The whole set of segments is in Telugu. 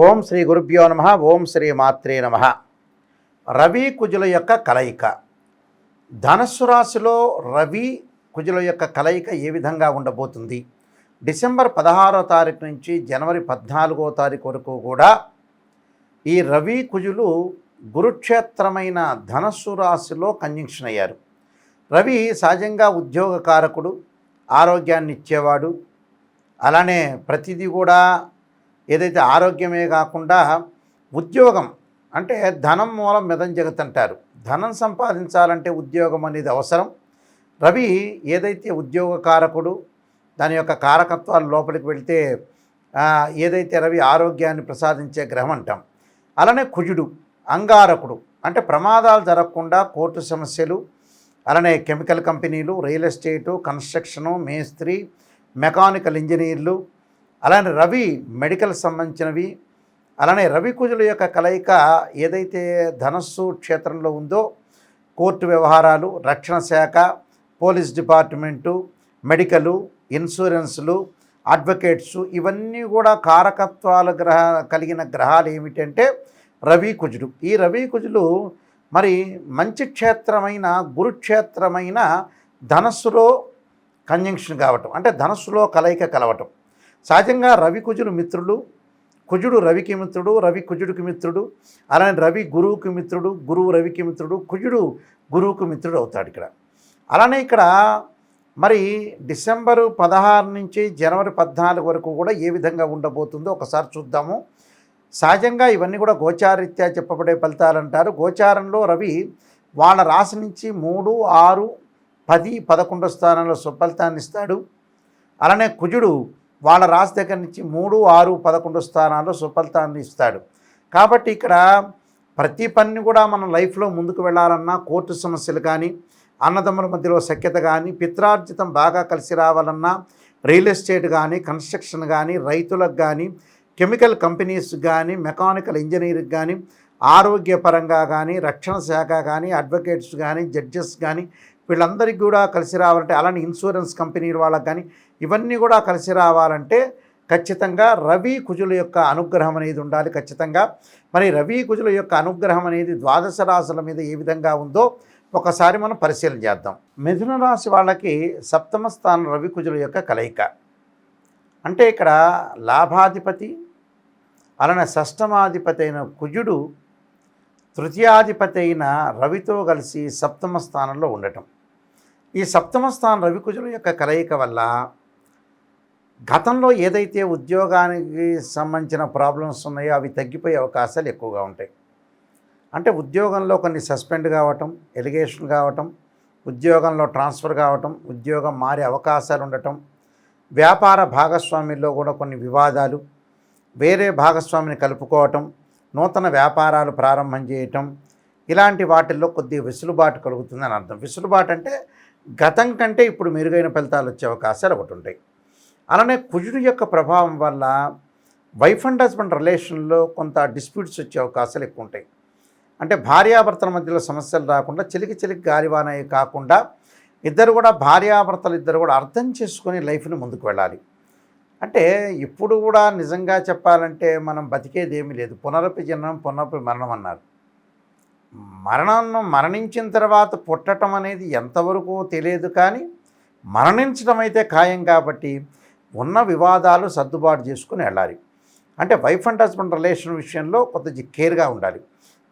ఓం శ్రీ గురుభ్యో నమ. ఓం శ్రీ మాత్రే నమ. రవి కుజుల యొక్క కలయిక. ధనస్సు రాశిలో రవి కుజుల యొక్క కలయిక ఏ విధంగా ఉండబోతుంది? డిసెంబర్ 16వ తారీఖు నుంచి జనవరి 14వ తారీఖు వరకు కూడా ఈ రవి కుజులు గురుక్షేత్రమైన ధనస్సు రాశిలో కంజంక్షన్ అయ్యారు. రవి సహజంగా ఉద్యోగకారకుడు, ఆరోగ్యాన్ని ఇచ్చేవాడు. అలానే ప్రతిదీ కూడా ఏదైతే ఆరోగ్యమే కాకుండా ఉద్యోగం అంటే ధనం మూలం మిదం జగత్ అంటారు. ధనం సంపాదించాలంటే ఉద్యోగం అనేది అవసరం. రవి ఏదైతే ఉద్యోగకారకుడు, దాని యొక్క కారకత్వాలు లోపలికి వెళ్తే ఏదైతే రవి ఆరోగ్యాన్ని ప్రసాదించే గ్రహం అంటాం. అలానే కుజుడు అంగారకుడు, అంటే ప్రమాదాలు జరగకుండా కోర్టు సమస్యలు, అలానే కెమికల్ కంపెనీలు, రియల్ ఎస్టేటు, కన్స్ట్రక్షను, మేస్త్రి, మెకానికల్ ఇంజనీర్లు, అలానే రవి మెడికల్ సంబంధించినవి. అలానే రవి కుజుల యొక్క కలయిక ఏదైతే ధనస్సు క్షేత్రంలో ఉందో కోర్టు వ్యవహారాలు, రక్షణ శాఖ, పోలీస్ డిపార్ట్మెంటు, మెడికలు, ఇన్సూరెన్సులు, అడ్వకేట్సు, ఇవన్నీ కూడా కారకత్వాలు కలిగిన గ్రహాలు ఏమిటంటే రవి కుజుడు. ఈ రవి కుజులు మరి మంచి క్షేత్రమైన గురుక్షేత్రమైన ధనస్సులో కంజంక్షన్ కావటం, అంటే ధనస్సులో కలయిక కలవటం. సహజంగా రవి కుజులు మిత్రులు. కుజుడు రవికి మిత్రుడు, రవి కుజుడికి మిత్రుడు. అలానే రవి గురువుకి మిత్రుడు, గురువు రవికి మిత్రుడు, కుజుడు గురువుకు మిత్రుడు అవుతాడు ఇక్కడ. అలానే ఇక్కడ మరి డిసెంబరు 16 నుంచి జనవరి 14 వరకు కూడా ఏ విధంగా ఉండబోతుందో ఒకసారి చూద్దాము. సహజంగా ఇవన్నీ కూడా గోచారీత్యా చెప్పబడే ఫలితాలు అంటారు. గోచారంలో రవి వాళ్ళ రాశి నుంచి 3, 6, 10, 11 స్థానంలో సుఫలితాన్ని ఇస్తాడు. అలానే కుజుడు వాళ్ళ రాశి దగ్గర నుంచి 3, 6, 11 స్థానాల్లో సుఫలితాన్ని ఇస్తాడు. కాబట్టి ఇక్కడ ప్రతి పని కూడా మనం లైఫ్లో ముందుకు వెళ్ళాలన్నా, కోర్టు సమస్యలు కానీ, అన్నదమ్ముల మధ్యలో సఖ్యత కానీ, పిత్రార్జితం బాగా కలిసి రావాలన్నా, రియల్ ఎస్టేట్ కానీ, కన్స్ట్రక్షన్ కానీ, రైతులకు కానీ, కెమికల్ కంపెనీస్ కానీ, మెకానికల్ ఇంజనీరింగ్ కానీ, ఆరోగ్యపరంగా కానీ, రక్షణ శాఖ కానీ, అడ్వకేట్స్ కానీ, జడ్జెస్ కానీ, వీళ్ళందరికీ కూడా కలిసి రావాలంటే, అలానే ఇన్సూరెన్స్ కంపెనీల వాళ్ళకి కానీ ఇవన్నీ కూడా కలిసి రావాలంటే ఖచ్చితంగా రవి కుజుల యొక్క అనుగ్రహం అనేది ఉండాలి ఖచ్చితంగా. మరి రవి కుజుల యొక్క అనుగ్రహం అనేది ద్వాదశ రాశుల మీద ఏ విధంగా ఉందో ఒకసారి మనం పరిశీలన చేద్దాం. మిథున రాశి వాళ్ళకి సప్తమ స్థానం రవి కుజుల యొక్క కలయిక. అంటే ఇక్కడ లాభాధిపతి, అలానే షష్టమాధిపతి అయిన కుజుడు తృతీయాధిపతి అయిన రవితో కలిసి సప్తమ స్థానంలో ఉండటం. ఈ సప్తమ స్థానం రవి కుజుల యొక్క కలయిక వల్ల గతంలో ఏదైతే ఉద్యోగానికి సంబంధించిన ప్రాబ్లమ్స్ ఉన్నాయో అవి తగ్గిపోయే అవకాశాలు ఎక్కువగా ఉంటాయి. అంటే ఉద్యోగంలో కొన్ని సస్పెండ్ కావటం, ఎలిగేషన్ కావటం, ఉద్యోగంలో ట్రాన్స్ఫర్ కావటం, ఉద్యోగం మారే అవకాశాలు ఉండటం, వ్యాపార భాగస్వామ్యంలో కూడా కొన్ని వివాదాలు, వేరే భాగస్వామిని కలుపుకోవటం, నూతన వ్యాపారాలు ప్రారంభం చేయటం, ఇలాంటి వాటిల్లో కొద్దిగా వెసులుబాటు కలుగుతుందని అర్థం. వెసులుబాటు అంటే గతం కంటే ఇప్పుడు మెరుగైన ఫలితాలు వచ్చే అవకాశాలు ఒకటి ఉంటాయి. అలానే కుజుడు యొక్క ప్రభావం వల్ల వైఫ్ అండ్ హస్బెండ్ రిలేషన్లో కొంత డిస్ప్యూట్స్ వచ్చే అవకాశాలు ఎక్కువ ఉంటాయి. అంటే భార్యాభర్తల మధ్యలో సమస్యలు రాకుండా చిలికి గాలివాన కాకుండా ఇద్దరు కూడా భార్యాభర్తలు ఇద్దరు కూడా అర్థం చేసుకొని లైఫ్ని ముందుకు వెళ్ళాలి. అంటే ఇప్పుడు కూడా నిజంగా చెప్పాలంటే మనం బతికేది ఏమీ లేదు. పునరపి జననం పునరపి మరణం అన్నారు. మరణించిన తర్వాత పుట్టడం అనేది ఎంతవరకు తెలియదు, కానీ మరణించడం అయితే ఖాయం. కాబట్టి ఉన్న వివాదాలు సర్దుబాటు చేసుకుని వెళ్ళాలి. అంటే వైఫ్ అండ్ హస్బెండ్ రిలేషన్ విషయంలో కొద్దిగా కేర్గా ఉండాలి.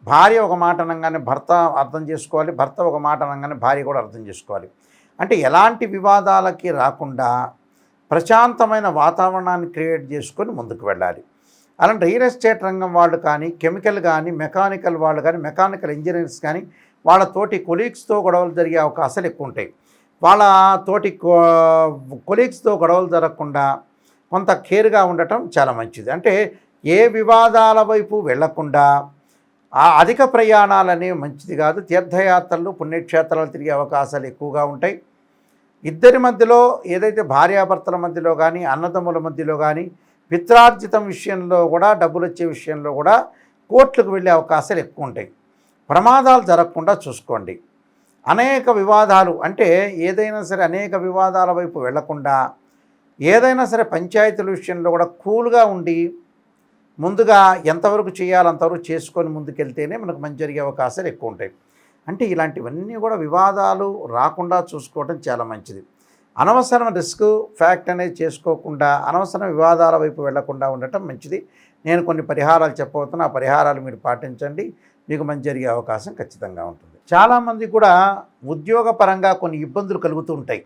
భార్య ఒక మాట అనగానే భర్త అర్థం చేసుకోవాలి, భర్త ఒక మాట అనగానే భార్య కూడా అర్థం చేసుకోవాలి. అంటే ఎలాంటి వివాదాలకి రాకుండా ప్రశాంతమైన వాతావరణాన్ని క్రియేట్ చేసుకొని ముందుకు వెళ్ళాలి. అలాంటి రియల్ ఎస్టేట్ రంగం వాళ్ళు కానీ, కెమికల్ కానీ, మెకానికల్ వాళ్ళు కానీ, మెకానికల్ ఇంజనీర్స్ కానీ వాళ్ళ తోటి కొలీగ్స్తో గొడవలు జరిగే అవకాశాలు ఎక్కువ ఉంటాయి. వాళ్ళ తోటి కొలీగ్స్తో గొడవలు జరగకుండా కొంత కేర్గా ఉండటం చాలా మంచిది. అంటే ఏ వివాదాల వైపు వెళ్లకుండా అధిక ప్రయాణాలు అనేవి మంచిది కాదు. తీర్థయాత్రలు, పుణ్యక్షేత్రాలు తిరిగే అవకాశాలు ఎక్కువగా ఉంటాయి. ఇద్దరి మధ్యలో ఏదైతే భార్యాభర్తల మధ్యలో కానీ, అన్నదమ్ముల మధ్యలో కానీ, పిత్రార్జితం విషయంలో కూడా, డబ్బులు వచ్చే విషయంలో కూడా కోర్టులకు వెళ్ళే అవకాశాలు ఎక్కువ ఉంటాయి. ప్రమాదాలు జరగకుండా చూసుకోండి. అనేక వివాదాలు అంటే ఏదైనా సరే అనేక వివాదాల వైపు వెళ్లకుండా ఏదైనా సరే పంచాయతీల విషయంలో కూడా కూల్గా ఉండి ముందుగా ఎంతవరకు చేయాలో అంతవరకు చేసుకొని ముందుకెళ్తేనే మనకు మంచి జరిగే అవకాశాలు ఎక్కువ ఉంటాయి. అంటే ఇలాంటివన్నీ కూడా వివాదాలు రాకుండా చూసుకోవడం చాలా మంచిది. అనవసరమైన రిస్క్ ఫ్యాక్ట్ అనేది చేసుకోకుండా అనవసరమైన వివాదాల వైపు వెళ్లకుండా ఉండటం మంచిది. నేను కొన్ని పరిహారాలు చెప్పబోతున్నా, ఆ పరిహారాలు మీరు పాటించండి, మీకు మంచి జరిగే అవకాశం ఖచ్చితంగా ఉంటుంది. చాలామంది కూడా ఉద్యోగపరంగా కొన్ని ఇబ్బందులు కలుగుతూ ఉంటాయి.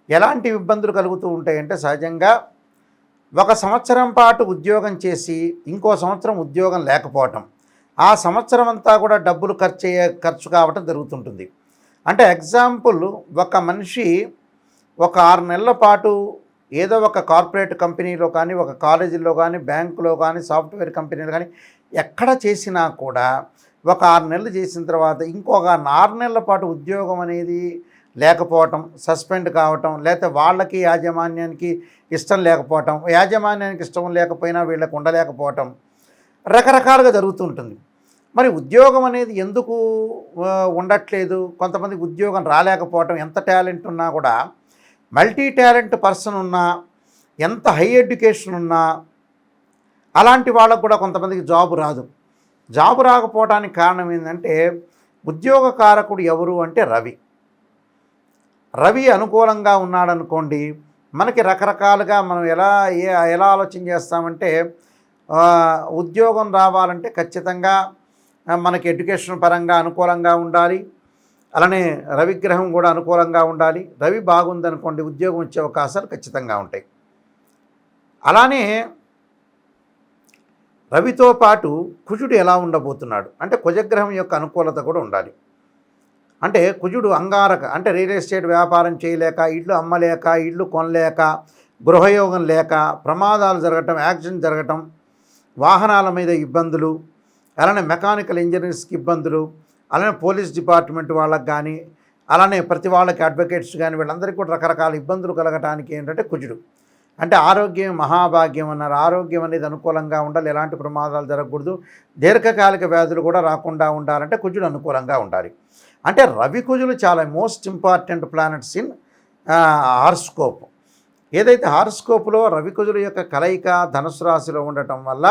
ఎలాంటి ఇబ్బందులు కలుగుతూ ఉంటాయంటే, సహజంగా ఒక సంవత్సరం పాటు ఉద్యోగం చేసి ఇంకో సంవత్సరం ఉద్యోగం లేకపోవటం, ఆ సంవత్సరం అంతా కూడా డబ్బులు ఖర్చు కావటం జరుగుతుంటుంది. అంటే ఎగ్జాంపుల్, ఒక మనిషి ఒక 6 నెలల పాటు ఏదో ఒక కార్పొరేట్ కంపెనీలో కానీ, ఒక కాలేజీలో కానీ, బ్యాంకులో కానీ, సాఫ్ట్వేర్ కంపెనీలో కానీ ఎక్కడ చేసినా కూడా ఒక 6 నెలలు చేసిన తర్వాత ఇంకొక 6 నెలల పాటు ఉద్యోగం అనేది లేకపోవటం, సస్పెండ్ కావటం, లేకపోతే వాళ్ళకి యాజమాన్యానికి ఇష్టం లేకపోవటం, యాజమాన్యానికి ఇష్టం లేకపోయినా వీళ్ళకి ఉండలేకపోవటం, రకరకాలుగా జరుగుతుంటుంది. మరి ఉద్యోగం అనేది ఎందుకు ఉండట్లేదు? కొంతమందికి ఉద్యోగం రాలేకపోవటం, ఎంత టాలెంట్ ఉన్నా కూడా, మల్టీ టాలెంట్ పర్సన్ ఉన్నా, ఎంత హై ఎడ్యుకేషన్ ఉన్నా, అలాంటి వాళ్ళకు కూడా కొంతమందికి జాబు రాదు. జాబు రాకపోవడానికి కారణం ఏంటంటే, ఉద్యోగ కారకుడు ఎవరు అంటే రవి. రవి అనుకూలంగా ఉన్నాడనుకోండి, మనకి రకరకాలుగా మనం ఎలా ఆలోచన చేస్తామంటే, ఉద్యోగం రావాలంటే ఖచ్చితంగా మనకి ఎడ్యుకేషన్ పరంగా అనుకూలంగా ఉండాలి, అలానే రవిగ్రహం కూడా అనుకూలంగా ఉండాలి. రవి బాగుందనుకోండి, ఉద్యోగం వచ్చే అవకాశాలు ఖచ్చితంగా ఉంటాయి. అలానే రవితో పాటు కుజుడు ఎలా ఉండబోతున్నాడు అంటే, కుజగ్రహం యొక్క అనుకూలత కూడా ఉండాలి. అంటే కుజుడు అంగారక, అంటే రియల్ ఎస్టేట్ వ్యాపారం చేయలేక, ఇల్లు అమ్మలేక, ఇల్లు కొనలేక, గృహయోగం లేక, ప్రమాదాలు జరగటం, యాక్సిడెంట్ జరగటం, వాహనాల మీద ఇబ్బందులు, అలానే మెకానికల్ ఇంజనీర్స్కి ఇబ్బందులు, అలానే పోలీస్ డిపార్ట్మెంట్ వాళ్ళకి కానీ, అలానే ప్రతి వాళ్ళకి అడ్వకేట్స్ కానీ, వీళ్ళందరికీ కూడా రకరకాల ఇబ్బందులు కలగటానికి ఏంటంటే కుజుడు. అంటే ఆరోగ్యం మహాభాగ్యం అన్నారు. ఆరోగ్యం అనేది అనుకూలంగా ఉండాలి, ఎలాంటి ప్రమాదాలు జరగకూడదు, దీర్ఘకాలిక వ్యాధులు కూడా రాకుండా ఉండాలంటే కుజుడు అనుకూలంగా ఉండాలి. అంటే రవి కుజులు చాలా most important planets in horoscope. ఏదైతే హారోస్కోప్లో రవి కుజుల యొక్క కలయిక ధనుసు రాశిలో ఉండటం వల్ల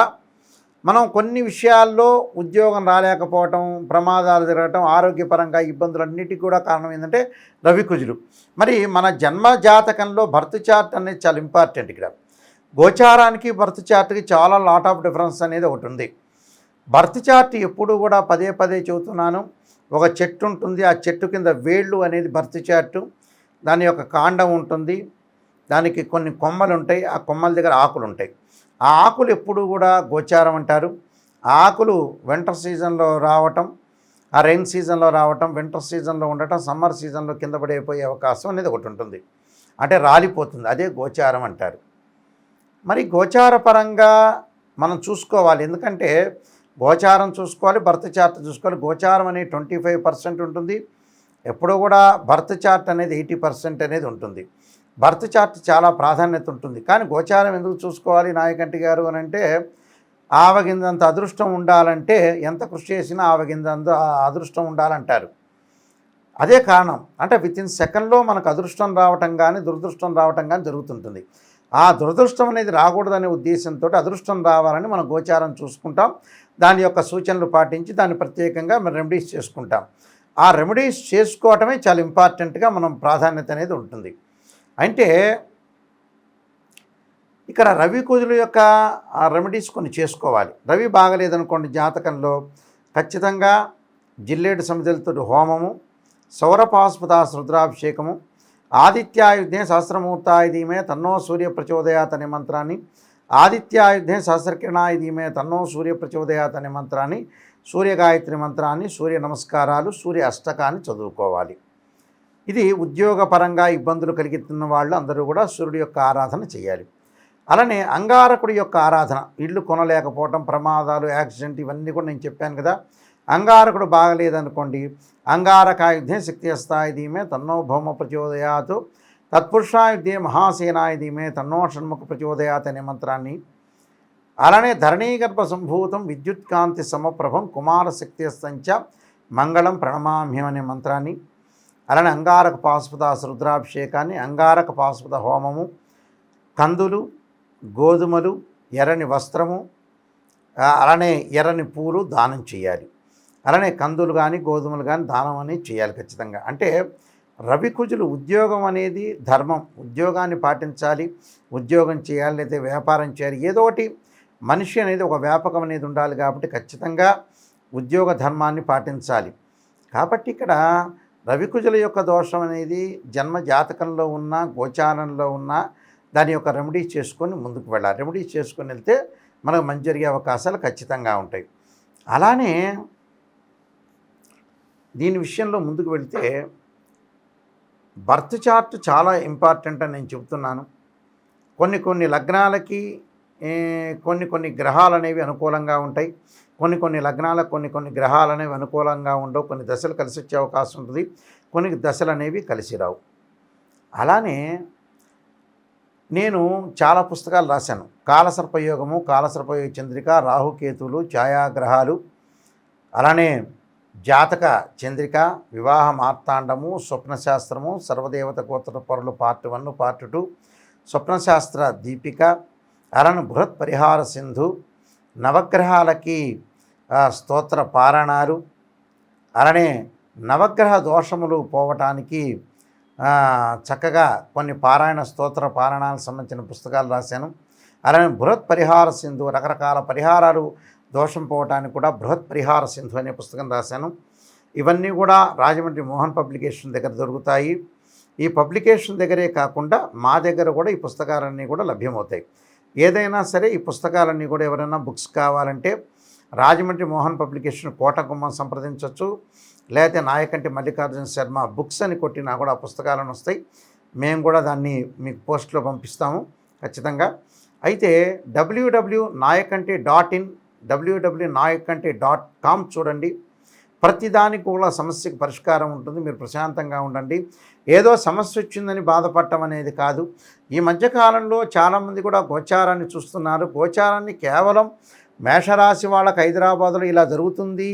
మనం కొన్ని విషయాల్లో ఉద్యోగం రాలేకపోవటం, ప్రమాదాలు జరగటం, ఆరోగ్యపరంగా ఇబ్బందులన్నిటికీ కూడా కారణం ఏంటంటే రవి కుజులు. మరి మన జన్మ జాతకంలో బర్త్ చార్ట్ అనేది చాలా ఇంపార్టెంట్. ఇక్కడ గోచారానికి బర్త్ చార్ట్కి చాలా లాట్ ఆఫ్ డిఫరెన్స్ అనేది ఒకటి ఉంది. బర్త్ చార్ట్ ఎప్పుడు కూడా పదే పదే చెబుతున్నాను, ఒక చెట్టు ఉంటుంది, ఆ చెట్టు కింద వేళ్ళు అనేది బర్త్ చార్టు, దాని యొక్క కాండం ఉంటుంది, దానికి కొన్ని కొమ్మలు ఉంటాయి, ఆ కొమ్మల దగ్గర ఆకులు ఉంటాయి. ఆ ఆకులు ఎప్పుడు కూడా గోచారం అంటారు. ఆ ఆకులు వింటర్ సీజన్లో రావటం, ఆ రైన్ సీజన్లో రావటం, వింటర్ సీజన్లో ఉండటం, సమ్మర్ సీజన్లో కింద పడిపోయే అవకాశం అనేది ఒకటి ఉంటుంది. అంటే రాలిపోతుంది, అదే గోచారం అంటారు. మరి గోచార పరంగా మనం చూసుకోవాలి, ఎందుకంటే గోచారం చూసుకోవాలి, బర్త్ చార్ట్ చూసుకోవాలి. గోచారం అనేది 25% ఉంటుంది, ఎప్పుడూ కూడా బర్త్ చార్ట్ అనేది 80% అనేది ఉంటుంది. బర్త్ చార్ట్ చాలా ప్రాధాన్యత ఉంటుంది. కానీ గోచారం ఎందుకు చూసుకోవాలి నాయకంటి గారు అని అంటే, ఆవగిందంత అదృష్టం ఉండాలంటే ఎంత కృషి చేసినా ఆవగిందంత అదృష్టం ఉండాలంటారు. అదే కారణం. అంటే వితిన్ సెకండ్లో మనకు అదృష్టం రావటం కానీ దురదృష్టం రావటం కానీ జరుగుతుంటుంది. ఆ దురదృష్టం అనేది రాకూడదనే ఉద్దేశంతో అదృష్టం రావాలని మనం గోచారం చూసుకుంటాం, దాని యొక్క సూచనలు పాటించి దాన్ని ప్రత్యేకంగా మనం రెమెడీస్ చేసుకుంటాం. ఆ రెమెడీస్ చేసుకోవటమే చాలా ఇంపార్టెంట్గా మనం ప్రాధాన్యత అనేది ఉంటుంది. అంటే ఇక్కడ రవి కుజుల యొక్క రెమెడీస్ కొన్ని చేసుకోవాలి. రవి బాగలేదనుకోండి జాతకంలో, ఖచ్చితంగా జిల్లేడు సమిధులతో హోమము, సౌరపాస్పదాస రుద్రాభిషేకము, ఆదిత్యాయుధే సహస్రమూర్తాయ ధీమే తన్నో సూర్య ప్రచోదయాత్ అనే మంత్రాన్ని, ఆదిత్యాయుధే సహస్రకిరణాయ ధీమే తన్నో సూర్య ప్రచోదయాత్ అనే మంత్రాన్ని, సూర్యగాయత్రి మంత్రాన్ని, సూర్య నమస్కారాలు, సూర్య అష్టకాన్ని చదువుకోవాలి. ఇది ఉద్యోగపరంగా ఇబ్బందులు కలిగిస్తున్న వాళ్ళు అందరూ కూడా సూర్యుడి యొక్క ఆరాధన చేయాలి. అలానే అంగారకుడి యొక్క ఆరాధన, ఇళ్ళు కొనలేకపోవటం, ప్రమాదాలు, యాక్సిడెంట్, ఇవన్నీ కూడా నేను చెప్పాను కదా. అంగారకుడు బాగలేదనుకోండి, అంగారకాయుధే శక్తిహస్తాయ ధీమే తన్నో భౌమ ప్రచోదయాత్, తత్పురుషాయుధే మహాసేనాయ ధీమే తన్నో షణ్ముఖ ప్రచోదయాత్ అనే మంత్రాన్ని, అలానే ధరణీగర్భ సంభూతం విద్యుత్కాంతి సమప్రభం కుమార శక్తిహస్తంచ మంగళం ప్రణమామ్యం అనే మంత్రాన్ని, అలానే అంగారక పాశుపదాస రుద్రాభిషేకాన్ని, అంగారక పాశుపద హోమము, కందులు, గోధుమలు, ఎర్రని వస్త్రము, అలానే ఎర్రని పూలు దానం చేయాలి. అలానే కందులు కానీ గోధుమలు కానీ దానం అనేది చేయాలి ఖచ్చితంగా. అంటే రవి కుజులు ఉద్యోగం అనేది ధర్మం, ఉద్యోగాన్ని పాటించాలి, ఉద్యోగం చేయాలి లేదా వ్యాపారం చేయాలి, ఏదో ఒకటి మనిషి అనేది ఒక వ్యాపకం అనేది ఉండాలి కాబట్టి ఖచ్చితంగా ఉద్యోగ ధర్మాన్ని పాటించాలి. కాబట్టి ఇక్కడ రవికుజుల యొక్క దోషం అనేది జన్మ జాతకంలో ఉన్న గోచారంలో ఉన్న దాని యొక్క రెమెడీ చేసుకొని ముందుకు వెళ్ళాలి. రెమెడీ చేసుకొని వెళ్తే మనకు మంచి జరిగే అవకాశాలు ఖచ్చితంగా ఉంటాయి. అలానే దీని విషయంలో ముందుకు వెళితే బర్త్ చార్ట్ చాలా ఇంపార్టెంట్ అని నేను చెబుతున్నాను. కొన్ని లగ్నాలకి కొన్ని గ్రహాలు అనేవి అనుకూలంగా ఉంటాయి, కొన్ని లగ్నాలకు కొన్ని గ్రహాలు అనేవి అనుకూలంగా ఉండవు, కొన్ని దశలు కలిసి వచ్చే అవకాశం ఉంటుంది, కొన్ని దశలు అనేవి కలిసి రావు. అలానే నేను చాలా పుస్తకాలు రాశాను. కాలసర్పయోగము, కాలసర్పయోగ చంద్రిక, రాహుకేతువులు, ఛాయాగ్రహాలు, అలానే జాతక చంద్రిక, వివాహ మార్తాండము, స్వప్నశాస్త్రము, సర్వదేవత గోత్ర పొరలు పార్ట్ 1 పార్ట్ 2, స్వప్నశాస్త్ర దీపిక, అలానే బృహత్ పరిహార సింధు, నవగ్రహాలకి స్తోత్ర పారాయణాలు, అలానే నవగ్రహ దోషములు పోవటానికి చక్కగా కొన్ని పారాయణ స్తోత్ర పారాయణాలకు సంబంధించిన పుస్తకాలు రాశాను. అలానే బృహత్ పరిహార సింధు, రకరకాల పరిహారాలు దోషం పోవటానికి కూడా బృహత్ పరిహార సింధు అనే పుస్తకం రాశాను. ఇవన్నీ కూడా రాజమండ్రి మోహన్ పబ్లికేషన్ దగ్గర దొరుకుతాయి. ఈ పబ్లికేషన్ దగ్గరే కాకుండా మా దగ్గర కూడా ఈ పుస్తకాలన్నీ కూడా లభ్యమవుతాయి. ఏదైనా సరే ఈ పుస్తకాలన్నీ కూడా ఎవరైనా బుక్స్ కావాలంటే రాజమండ్రి మోహన్ పబ్లికేషన్ కోటగుమ్మం సంప్రదించవచ్చు, లేకపోతే నాయకంటి మల్లికార్జున శర్మ బుక్స్ అని కొట్టినా కూడా ఆ పుస్తకాలను వస్తాయి. మేము కూడా దాన్ని మీకు పోస్ట్లో పంపిస్తాము ఖచ్చితంగా. అయితే www.nayakanti.in www.nayakanti.com చూడండి. ప్రతిదానికి కూడా సమస్యకు పరిష్కారం ఉంటుంది. మీరు ప్రశాంతంగా ఉండండి. ఏదో సమస్య వచ్చిందని బాధపడటం అనేది కాదు. ఈ మధ్యకాలంలో చాలామంది కూడా గోచారాన్ని చూస్తున్నారు. గోచారాన్ని కేవలం మేషరాశి వాళ్ళకి హైదరాబాదులో ఇలా జరుగుతుంది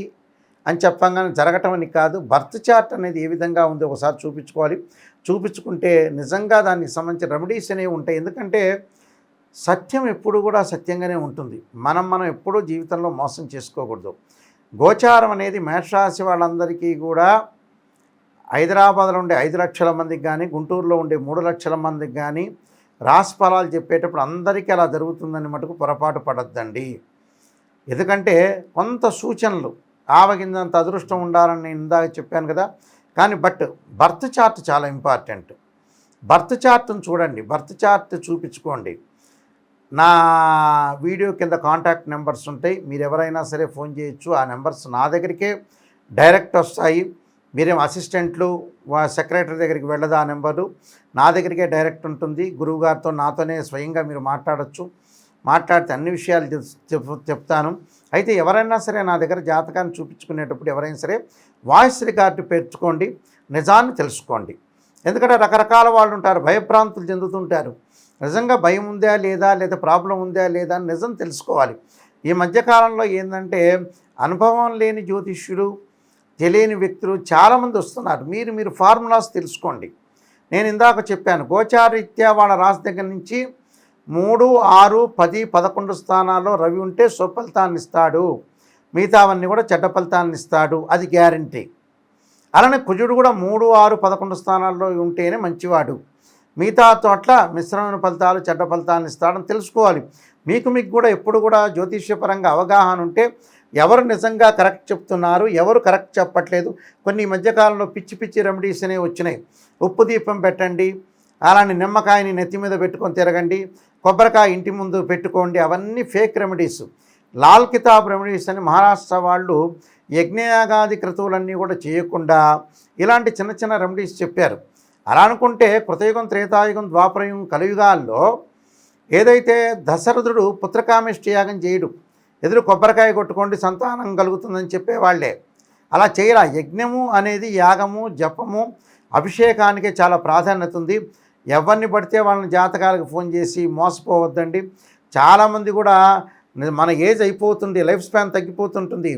అని చెప్పంగానే జరగటం అని కాదు. బర్త్ చార్ట్ అనేది ఏ విధంగా ఉందో ఒకసారి చూపించుకోవాలి. చూపించుకుంటే నిజంగా దానికి సంబంధించిన రెమెడీస్ అనేవి ఉంటాయి. ఎందుకంటే సత్యం ఎప్పుడు కూడా సత్యంగానే ఉంటుంది. మనం ఎప్పుడూ జీవితంలో మోసం చేసుకోకూడదు. గోచారం అనేది మేషరాశి వాళ్ళందరికీ కూడా హైదరాబాద్లో ఉండే 5 లక్షల మందికి కానీ, గుంటూరులో ఉండే 3 లక్షల మందికి కానీ రాశి ఫలాలు చెప్పేటప్పుడు అందరికీ అలా జరుగుతుందని మటుకు పొరపాటు పడద్దండి. ఎందుకంటే కొంత సూచనలు ఆవగిందంత అదృష్టం ఉండాలని నేను ఇందాక చెప్పాను కదా. కానీ బర్త్ చార్ట్ చాలా ఇంపార్టెంట్. బర్త్ చార్ట్ను చూడండి, బర్త్ చార్ట్ చూపించుకోండి. నా వీడియో కింద కాంటాక్ట్ నెంబర్స్ ఉంటాయి. మీరు ఎవరైనా సరే ఫోన్ చేయొచ్చు. ఆ నెంబర్స్ నా దగ్గరికే డైరెక్ట్ వస్తాయి. మీరేం అసిస్టెంట్లు సెక్రటరీ దగ్గరికి వెళ్ళదు. ఆ నెంబరు నా దగ్గరికే డైరెక్ట్ ఉంటుంది. గురువుగారితో నాతోనే స్వయంగా మీరు మాట్లాడచ్చు. మాట్లాడితే అన్ని విషయాలు చెప్తాను. అయితే ఎవరైనా సరే నా దగ్గర జాతకాన్ని చూపించుకునేటప్పుడు ఎవరైనా సరే వాయిస్ రికార్డు పెట్టుకోండి, నిజాన్ని తెలుసుకోండి. ఎందుకంటే రకరకాల వాళ్ళు ఉంటారు, భయభ్రాంతులు చెందుతుంటారు. నిజంగా భయం ఉందా లేదా ప్రాబ్లం ఉందా లేదా అని నిజం తెలుసుకోవాలి. ఈ మధ్యకాలంలో ఏంటంటే అనుభవం లేని జ్యోతిష్యులు, తెలియని వ్యక్తులు చాలామంది వస్తున్నారు. మీరు ఫార్ములాస్ తెలుసుకోండి. నేను ఇందాక చెప్పాను, గోచారీత్యా వాళ్ళ రాశి దగ్గర నుంచి 3, 6, 10, 11 స్థానాల్లో రవి ఉంటే సుఫలితాన్ని ఇస్తాడు, మిగతావన్నీ కూడా చెడ్డ ఫలితాన్ని ఇస్తాడు, అది గ్యారంటీ. అలానే కుజుడు కూడా 3, 6, 11 స్థానాల్లో ఉంటేనే మంచివాడు, మిగతా చోట్ల మిశ్రమైన ఫలితాలు చెడ్డ ఫలితాలను ఇస్తాడని తెలుసుకోవాలి. మీకు కూడా ఎప్పుడు కూడా జ్యోతిష్యపరంగా అవగాహన ఉంటే ఎవరు నిజంగా కరెక్ట్ చెప్తున్నారు, ఎవరు కరెక్ట్ చెప్పట్లేదు. కొన్ని మధ్యకాలంలో పిచ్చి రెమెడీస్ అనేవి వచ్చినాయి. ఉప్పు దీపం పెట్టండి, అలానే నిమ్మకాయని నెత్తి మీద పెట్టుకొని తిరగండి, కొబ్బరికాయ ఇంటి ముందు పెట్టుకోండి, అవన్నీ ఫేక్ రెమెడీస్. లాల్ కితాబ్ రెమెడీస్ అని మహారాష్ట్ర వాళ్ళు యజ్ఞయాగాది క్రతువులన్నీ కూడా చేయకుండా ఇలాంటి చిన్న రెమెడీస్ చెప్పారు. అలా అనుకుంటే కృతయుగం, త్రేతాయుగం, ద్వాపరయుగం, కలియుగాల్లో ఏదైతే దశరథుడు పుత్రకామేష్టి యాగం చేయడు, ఎదురు కొబ్బరికాయ కొట్టుకోండి సంతానం కలుగుతుందని చెప్పేవాళ్లే. అలా చేయరా. యజ్ఞము అనేది యాగము, జపము, అభిషేకానికే చాలా ప్రాధాన్యత ఉంది. ఎవరిని పడితే వాళ్ళని జాతకాలకు ఫోన్ చేసి మోసపోవద్దండి. చాలామంది కూడా మన ఏజ్ అయిపోతుంది, లైఫ్ స్పాన్ తగ్గిపోతుంటుంది,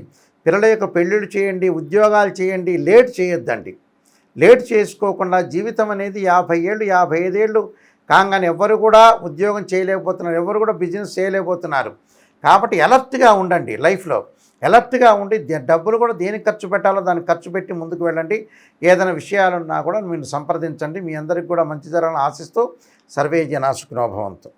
పిల్లల యొక్క పెళ్ళిళ్ళు చేయండి, ఉద్యోగాలు చేయండి, లేట్ చేయొద్దండి. లేట్ చేసుకోకుండా జీవితం అనేది 50 ఏళ్ళు 55 ఏళ్ళు కాగానే ఎవ్వరు కూడా ఉద్యోగం చేయలేకపోతున్నారు, ఎవరు కూడా బిజినెస్ చేయలేకపోతున్నారు. కాబట్టి అలర్ట్గా ఉండండి లైఫ్లో. అలర్ట్గా ఉండి డబ్బులు కూడా దేనికి ఖర్చు పెట్టాలో దానికి ఖర్చు పెట్టి ముందుకు వెళ్ళండి. ఏదైనా విషయాలున్నా కూడా మీరు సంప్రదించండి. మీ అందరికి కూడా మంచి జరగాలని ఆశిస్తూ సర్వే జనా సుఖినో భవంతు.